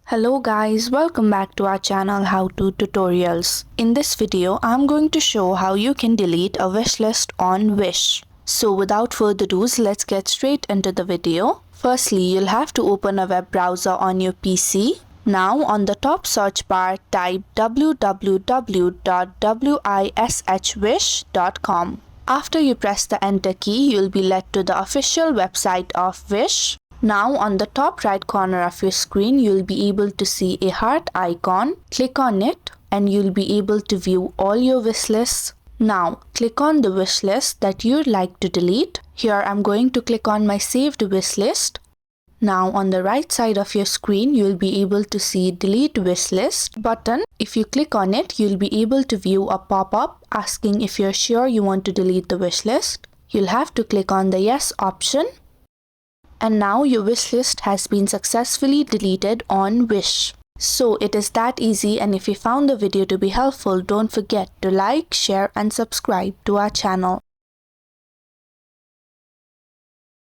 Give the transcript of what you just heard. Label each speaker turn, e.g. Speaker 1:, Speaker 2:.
Speaker 1: Hello guys, welcome back to our channel How To Tutorials. In this video, I'm going to show how you can delete a wish list on Wish. So without further ado, let's get straight into the video. Firstly, you'll have to open a web browser on your PC. Now on the top search bar, type www.wishwish.com. After you press the enter key, you'll be led to the official website of Wish. Now on the top right corner of your screen, you'll be able to see a heart icon. Click on it and you'll be able to view all your wish lists. Now click on the wish list that you'd like to delete. Here I'm going to click on my saved wish list. Now on the right side of your screen, you'll be able to see delete wish list button. If you click on it, you'll be able to view a pop-up asking if you're sure you want to delete the wish list. You'll have to click on the yes option. And now your wish list has been successfully deleted on Wish. So it is that easy, and if you found the video to be helpful, don't forget to like, share and subscribe to our channel.